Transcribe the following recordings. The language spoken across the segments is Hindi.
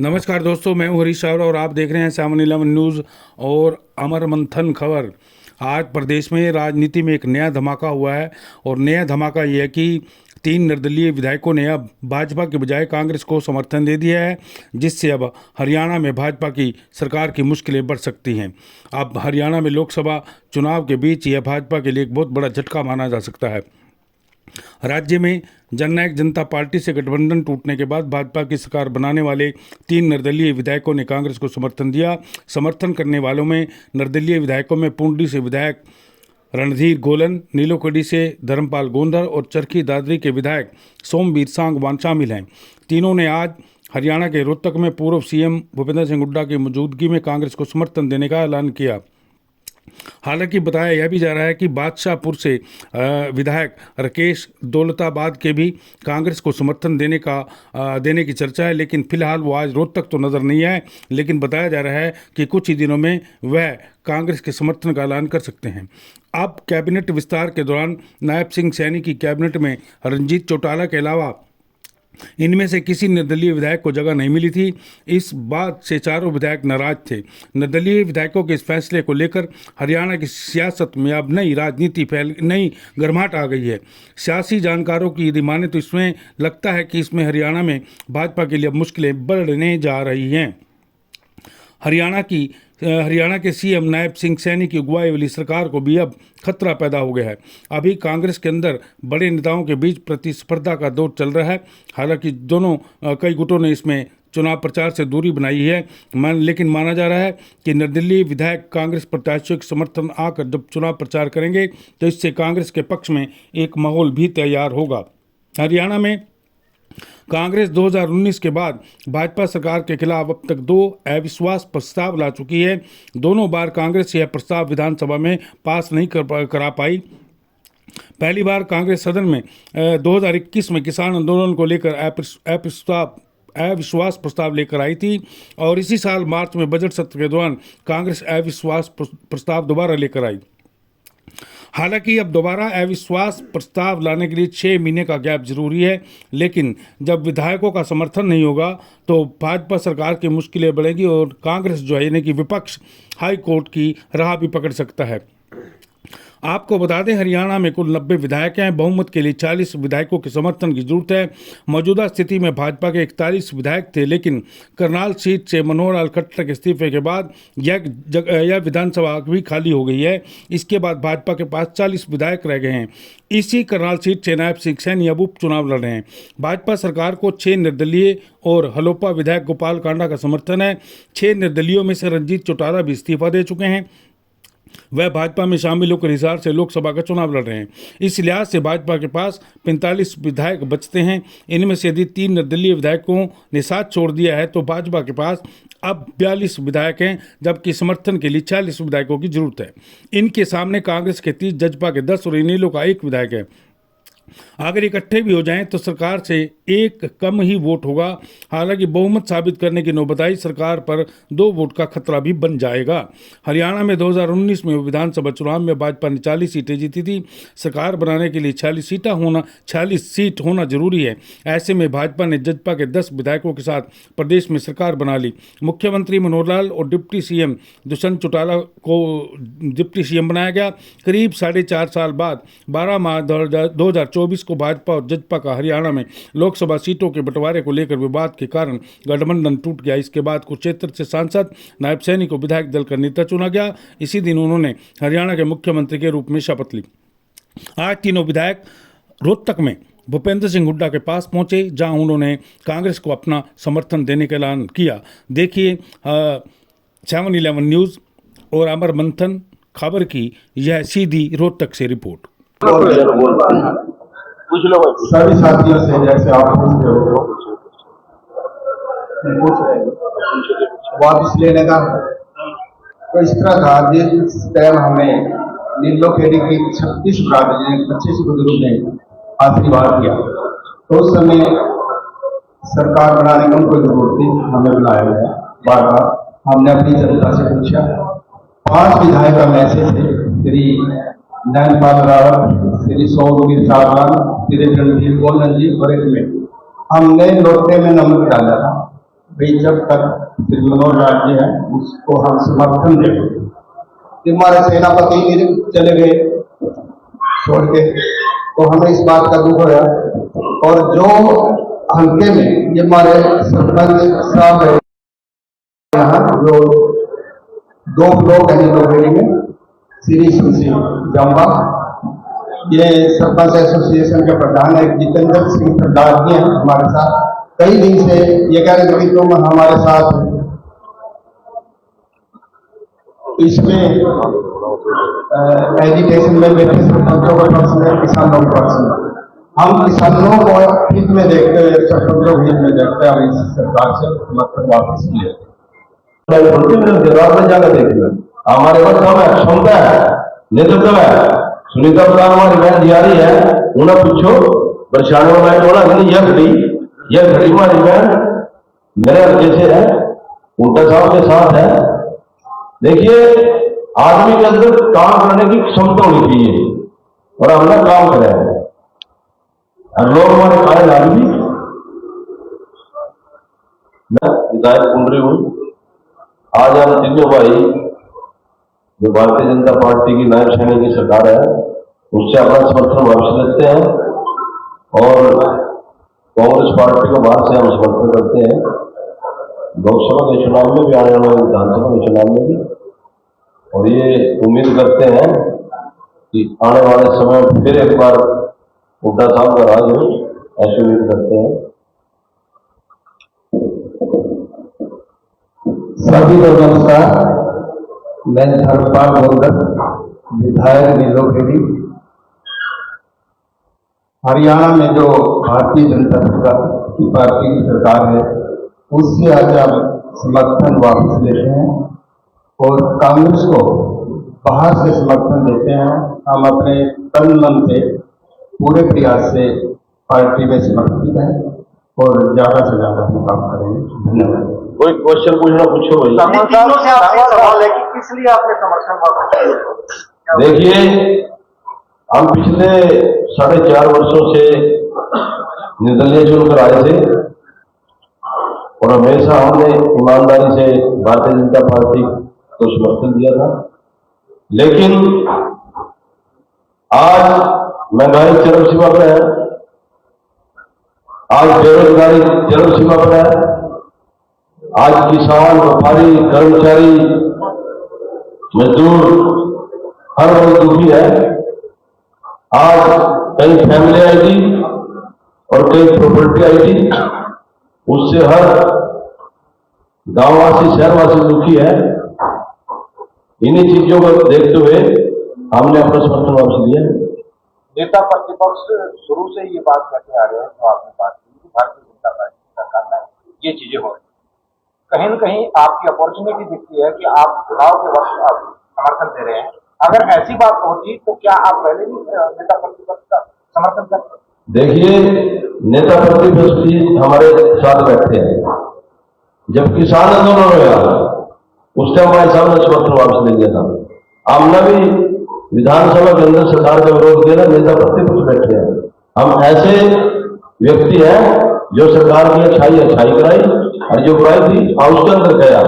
नमस्कार दोस्तों, मैं हूं हरीश चावला और आप देख रहे हैं 7-11 न्यूज़ और अमर मंथन खबर। आज प्रदेश में राजनीति में एक नया धमाका हुआ है और नया धमाका यह है कि 3 निर्दलीय विधायकों ने अब भाजपा के बजाय कांग्रेस को समर्थन दे दिया है, जिससे अब हरियाणा में भाजपा की सरकार की मुश्किलें बढ़ सकती हैं। अब हरियाणा में लोकसभा चुनाव के बीच यह भाजपा के लिए एक बहुत बड़ा झटका माना जा सकता है। राज्य में जननायक जनता पार्टी से गठबंधन टूटने के बाद भाजपा की सरकार बनाने वाले 3 निर्दलीय विधायकों ने कांग्रेस को समर्थन दिया। समर्थन करने वालों में निर्दलीय विधायकों में पुंडी से विधायक रणधीर गोलन, नीलोकड़ी से धर्मपाल गोंधर और चरखी दादरी के विधायक सोमवीर सांगवान शामिल हैं। तीनों ने आज हरियाणा के रोहतक में पूर्व सीएम भूपेंद्र सिंह हुड्डा की मौजूदगी में कांग्रेस को समर्थन देने का ऐलान किया। हालांकि बताया यह भी जा रहा है कि बादशाहपुर से विधायक राकेश दौलताबाद के भी कांग्रेस को समर्थन देने की चर्चा है, लेकिन फिलहाल वो आज रोहतक तो नजर नहीं आए। लेकिन बताया जा रहा है कि कुछ ही दिनों में वह कांग्रेस के समर्थन का ऐलान कर सकते हैं। अब कैबिनेट विस्तार के दौरान नायब सिंह सैनी की कैबिनेट में रणजीत चौटाला के अलावा इनमें से किसी निर्दलीय विधायक को जगह नहीं मिली थी। इस बात से चारों विधायक नाराज थे। निर्दलीय विधायकों के इस फैसले को लेकर हरियाणा की सियासत में अब नई गर्माहट आ गई है। सियासी जानकारों की यदि माने तो इसमें लगता है कि इसमें हरियाणा में भाजपा के लिए अब मुश्किलें बढ़ने जा रही हैं। हरियाणा के सीएम नायब सिंह सैनी की अगुवाई वाली सरकार को भी अब खतरा पैदा हो गया है। अभी कांग्रेस के अंदर बड़े नेताओं के बीच प्रतिस्पर्धा का दौर चल रहा है। हालांकि कई गुटों ने इसमें चुनाव प्रचार से दूरी बनाई है, लेकिन माना जा रहा है कि निर्दलीय विधायक कांग्रेस प्रत्याशियों के समर्थन आकर जब चुनाव प्रचार करेंगे तो इससे कांग्रेस के पक्ष में एक माहौल भी तैयार होगा। हरियाणा में कांग्रेस 2019 के बाद भाजपा सरकार के खिलाफ अब तक 2 अविश्वास प्रस्ताव ला चुकी है। दोनों बार कांग्रेस यह प्रस्ताव विधानसभा में पास नहीं करा पाई। पहली बार कांग्रेस सदन में 2021 में किसान आंदोलन को लेकर अविश्वास प्रस्ताव लेकर आई थी और इसी साल मार्च में बजट सत्र के दौरान कांग्रेस अविश्वास प्रस्ताव दोबारा लेकर आई। हालांकि अब दोबारा अविश्वास प्रस्ताव लाने के लिए 6 महीने का गैप जरूरी है, लेकिन जब विधायकों का समर्थन नहीं होगा तो भाजपा सरकार की मुश्किलें बढ़ेंगी और कांग्रेस जो है यानी कि विपक्ष हाई कोर्ट की राह भी पकड़ सकता है। आपको बता दें, हरियाणा में कुल 90 विधायक हैं। बहुमत के लिए 40 विधायकों के समर्थन की जरूरत है। मौजूदा स्थिति में भाजपा के 41 विधायक थे, लेकिन करनाल सीट से मनोहर लाल खट्टर के इस्तीफे के बाद यह विधानसभा भी खाली हो गई है। इसके बाद भाजपा के पास 40 विधायक रह गए हैं। इसी करनाल सीट से नायब सिंह सैनी अब उपचुनाव लड़ रहे हैं। भाजपा सरकार को 6 निर्दलीय और हलोपा विधायक गोपाल कांडा का समर्थन है। 6 निर्दलीयों में से रणजीत चौटाला भी इस्तीफा दे चुके हैं। वह भाजपा में शामिल होकर हिसार से लोकसभा का चुनाव लड़ रहे हैं। इस लिहाज से भाजपा के पास 45 विधायक बचते हैं। इनमें से यदि 3 निर्दलीय विधायकों ने साथ छोड़ दिया है तो भाजपा के पास अब 42 विधायक हैं, जबकि समर्थन के लिए 40 विधायकों की जरूरत है। इनके सामने कांग्रेस के 30, जजपा के 10 और इनेलो का 1 विधायक है। अगर इकट्ठे भी हो जाएं तो सरकार से एक कम ही वोट होगा। हालांकि बहुमत साबित करने की नौबताई सरकार पर 2 वोट का खतरा भी बन जाएगा। हरियाणा में 2019 में विधानसभा चुनाव में भाजपा ने 40 सीटें जीती थी। सरकार बनाने के लिए 46 सीट होना जरूरी है। ऐसे में भाजपा ने जजपा के 10 विधायकों के साथ प्रदेश में सरकार बना ली। मुख्यमंत्री मनोहर लाल और डिप्टी सीएम दुष्यंत चौटाला को डिप्टी सीएम बनाया गया। करीब 4.5 साल बाद 12 मार्च 2024 को भाजपा और जजपा का हरियाणा में लोकसभा सीटों के बंटवारे को लेकर विवाद के कारण गठबंधन टूट गया। इसके बाद कुरुक्षेत्र से सांसद नायब सैनी को विधायक दल का नेता चुना गया। इसी दिन उन्होंने हरियाणा के मुख्यमंत्री के रूप में शपथ ली। आज तीनों विधायक रोहतक में भूपेंद्र सिंह हुड्डा के पास पहुंचे, जहां उन्होंने कांग्रेस को अपना समर्थन देने का ऐलान किया। देखिए 7-11 न्यूज़ और अमर मंथन खबर की यह सीधी रोहतक से रिपोर्ट। सभी साथियों से जैसे आप पूछ रहे बात इस लेने का तो इस तरह था जिस टाइम हमें नीलोखेड़ी की 36 बरादरी 25 बुजुर्ग ने आशीर्वाद किया तो उस समय सरकार बनाने की उनको जरूरत थी। हमें बुलाया गया, बार बार हमने अपनी जनता से पूछा। 5 विधायक में ऐसे थे, श्री नैनपाल रावत, श्री सोमवीर सांगवान, श्री रणधीर गोलन जी और एक में हमने लोटे में नमक डाला था। भाई जब तक त्रिभुवन राज्य है उसको हम समर्थन देंगे। कि हमारे सेनापति वीर चले गए छोड़ के, तो हमें इस बात का दुख होया। और जो हल्के में ये हमारे सरपंच साहब है यहाँ, जो दो लोग हैं लोहेड़ी में, श्री सुशी जम्बा, ये सरपंच एसोसिएशन के प्रधान है जितेंद्र सिंह सरदार जी हैं हमारे साथ। कई दिन से ये कह रहे थे कि तुम हमारे साथ हो। इसमें एजुकेशन में बैठे सरपंचों का प्रश्न है, किसानों का प्रश्न है। हम किसानों को हित में देखते हुए, सरपंचों को हित में देखते हुए हम इस सरकार से समर्थन वापस लिए। जवाब में जाकर देखिए, हमारे पास हम है, क्षमता है, नेतृत्व है। सुनीता प्रधान हमारी बहन जियारी है, उन्हें पूछो परेशानी में बैठ बोला यह घड़ी हमारी बहन मेरे हल्के से है, उल्टा साहब के साथ है। देखिए, आदमी के अंदर काम करने की क्षमता होनी चाहिए और हमने काम करा है और लोग हमारे कार्य लागू भी। मैं विधायक कुंडरी हूं। आज हम तीनों भाई जो भारतीय जनता पार्टी की नायब सेना की सरकार है उससे अपना समर्थन वापस लेते हैं और कांग्रेस पार्टी को बाहर से हम समर्थन करते हैं, लोकसभा के चुनाव में भी, आने वाले विधानसभा के चुनाव में भी। और ये उम्मीद करते हैं कि आने वाले समय में फिर एक बार हुड्डा साहब का राज हो, ऐसी उम्मीद करते हैं। सभी को नमस्कार। मैं धर्मपाल गोंदर, विधायक नीलोखेड़ी। हरियाणा में जो भारतीय जनता पार्टी की सरकार है उससे आज हम समर्थन वापस लेते हैं और कांग्रेस को बाहर से समर्थन देते हैं। हम अपने तन मन से पूरे प्रयास से पार्टी में समर्पित हैं और ज्यादा से ज्यादा हम काम करेंगे। धन्यवाद। कोई क्वेश्चन पूछना पूछो भाई। सवाल है कि किस लिए आपने समर्थन वापस लिया? देखिए, हम पिछले 4.5 वर्षों से निर्दलीय चुनकर आए थे और हमेशा हमने ईमानदारी से भारतीय जनता पार्टी को समर्थन दिया था। लेकिन आज महंगाई चरम सीमा पर है, आज बेरोजगारी चरम सीमा पर है, आज किसान, व्यापारी, कर्मचारी, मजदूर हर रोज दुखी है। आज कई फैमिली आई थी और कई प्रॉपर्टी आई थी, उससे हर गांववासी, शहरवासी दुखी है। इन्हीं चीजों को देखते हुए हमने अपना समर्थन वापस लिया। नेता प्रतिपक्ष शुरू से ये बात कहते आ रहे हैं, जो आपने बात की, भारतीय जनता पार्टी सरकार में ये चीजें हो रही, कहीं न कहीं आपकी अपॉर्चुनिटी दिखती है कि आप चुनाव के वक्त आप समर्थन दे रहे हैं। अगर ऐसी बात होती तो क्या आप पहले भी नेता प्रतिपक्ष का समर्थन करते? देखिए, नेता प्रतिपक्ष भी हमारे साथ बैठते हैं। जब किसान आंदोलन हुआ उस टाइम हमारे सामने समर्थन वापस ले लिया था। हमने भी विधानसभा के अंदर सरकार का विरोध किया, नेता प्रतिपक्ष बैठे हैं। हम ऐसे व्यक्ति हैं जो सरकार की अच्छाई कराई और जो बुराई थी उसके अंदर गया।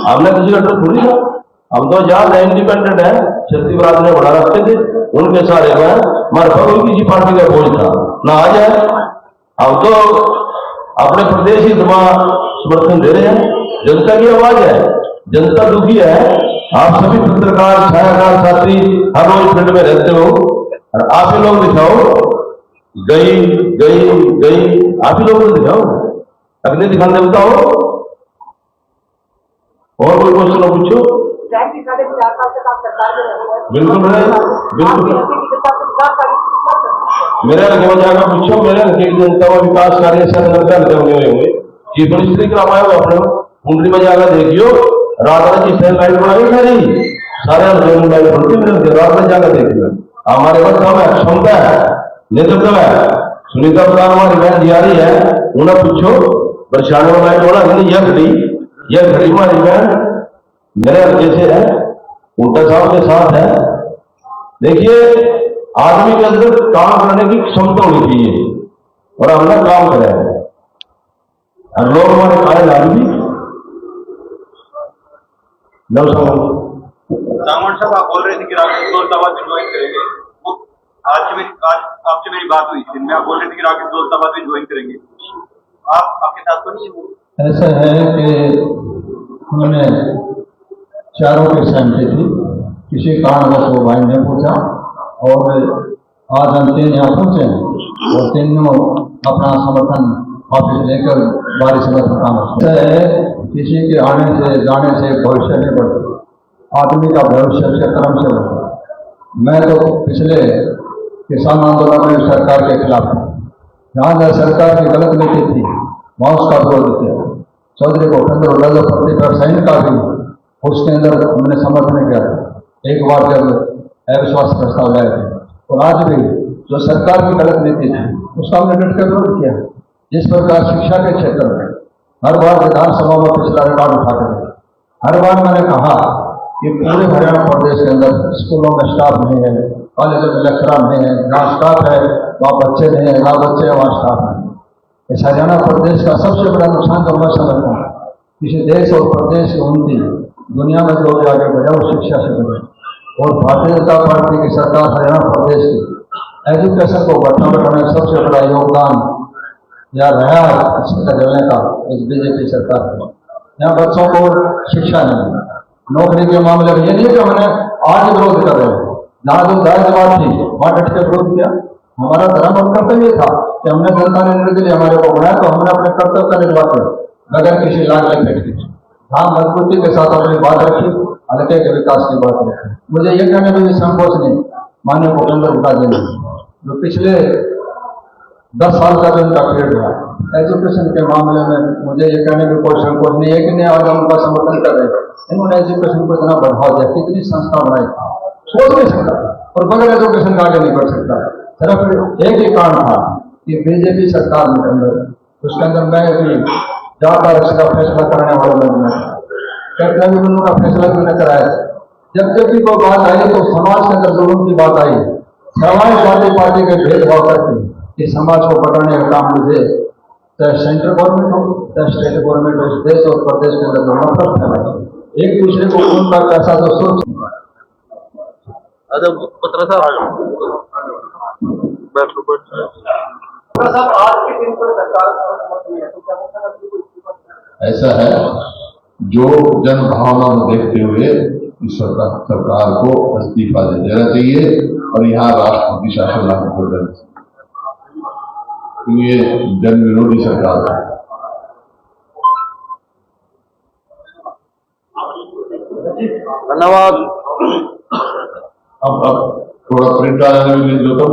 हमने किसी का डर थोड़ी था, हम तो आजाद है, इंडिपेंडेंट है। छत्तीसगढ़ ने बना रखते थे, उनके सारे हमारे पास किसी पार्टी का बोझ था ना आ जाए। हम तो अपने प्रदेश ही समर्थन दे रहे हैं, जनता की आवाज है, जनता दुखी है। आप सभी पत्रकार, छायाकार साथी हर रोज फील्ड में रहते हो और आप ही लोग दिखाओ, गई आप ही लोग दिखाओ, अगले दिखाने देता हो। और कोई क्वेश्चन पूछो। बिल्कुल मेरे हल्के में जाकर पूछो, मेरे हल्के की जनता को विकास कार्य से अंदर हुए चीफ मिनिस्ट्री करवाया हुआ अपने कुंडली में जाकर देखियो, रात में जिस लाइट बनाई सारे लाइट बनती है, रात में जाकर देखियो। हमारे पास काम है, क्षमता है, नेतृत्व है। सुनीता प्रधान हमारी बहन जियारी है, उन्हें पूछो परेशानी में लाइट बोला यह घड़ी हमारी बहन मेरे हल्के से है, उल्टा साहब के साथ है। देखिए, आदमी के अंदर काम करने की क्षमता होनी चाहिए और हमने काम करा है और लोग हमारे कार्य लागू भी। नव समझ रावण साहब, आप बोल रहे थे कि राकेश दौलताबाद भी ज्वाइन करेंगे। वो आज आपसे मेरी बात हुई थी, मैं आप बोल रहे थे कि राकेश दौलताबाद भी ज्वाइन करेंगे। आपके साथ तो नहीं है वो? ऐसा है कि उन्होंने चारों की सहमति थी, किसी कारणवश वो भाई ने पूछा और आज हम 3 यहाँ पहुंचे हैं और तीनों अपना समर्थन वापिस लेकर बारिश में काम ऐसा है, किसी के आने से जाने से भविष्य नहीं बढ़ता, आदमी का भविष्य से कर्म से बढ़ता। मैं तो पिछले किसान आंदोलन में सरकार के खिलाफ हूँ, जहाँ जहाँ सरकार की गलत नीति थी वहाँ उसका विरोध किया। चौधरी भूपेंद्र प्रतिपक्ष सैन का भी उसके अंदर हमने समर्थन किया एक बार जब अविश्वास प्रस्ताव लाए थे, और आज भी जो सरकार की गलत नीति थी उसका हमने डटकर विरोध किया। जिस प्रकार शिक्षा के क्षेत्र में हर बार विधानसभा में पिछला रिकॉर्ड उठा कर हर बार मैंने कहा कि पूरे हरियाणा प्रदेश के अंदर स्कूलों में स्टाफ नहीं है, कॉलेजों में लेक्चरर नहीं है, जहाँ स्टाफ है वहाँ बच्चे नहीं है, जहाँ बच्चे हैं वहाँ स्टाफ नहीं। इस हरियाणा प्रदेश का सबसे बड़ा नुकसान तो मैं समझता हूँ, किसी देश और प्रदेश की उन्नति दुनिया में जो भी आगे बढ़े वो शिक्षा से बढ़े, और भारतीय जनता पार्टी की सरकार हरियाणा प्रदेश की एजुकेशन को बढ़ाने में सबसे बड़ा योगदान या रहा शिक्षा देने का इस बीजेपी सरकार है। यहाँ बच्चों को शिक्षा नहीं, नौकरी के मामले में ये नहीं कि हमने आज विरोध कर रहे हैं, जहाँ जो जायज बात थी वहाँ डट के विरोध किया। हमारा धर्म और कर्तव्य था कि हमने जनता ने निर्णय लिया, हमारे को बनाया तो हमने अपने कर्तव्य का निर्वाह किया बगैर किसी लाग लपेट के। हाँ, मजबूती के साथ अपनी बात रखी, हल्के के विकास की बात रखी। मुझे ये कहने में भी संकोच नहीं, माननीय भूपेंद्र जी ने जो पिछले 10 साल का जो उनका पीरियड रहा एजुकेशन के मामले में, मुझे ये कहने में कोई संकोच नहीं है कि नहीं आज हम उनका समर्थन कर रहे हैं। इन्होंने एजुकेशन को इतना बढ़ावा दिया, कितनी संस्था बनाई, सोच नहीं सकता और बगैर एजुकेशन का आगे नहीं बढ़ सकता। सिर्फ एक ही कारण था कि बीजेपी सरकार के अंदर, उसके अंदर मैं भी जाता का फैसला करने वाले लोग में कैप्टन भी उन्होंने फैसला भी न कराया। जब भी कोई बात आई तो समाज के अंदर जुल्म की बात आई, समाजवादी पार्टी के भेदभाव करके कि समाज को पकड़ने का काम मुझे चाहे सेंट्रल गवर्नमेंट हो चाहे स्टेट गवर्नमेंट हो, इस देश और प्रदेश के अंदर नफरत फैलाई, एक दूसरे को उनका कैसा तो सोच। ऐसा है जो जन भावना को देखते हुए इस सरकार को इस्तीफा दे देना चाहिए और यहाँ राष्ट्रपति शासन लागू कर देना चाहिए, क्योंकि ये जन विरोधी सरकार है। धन्यवाद। अब थोड़ा प्रिंट आ जाने में जो तो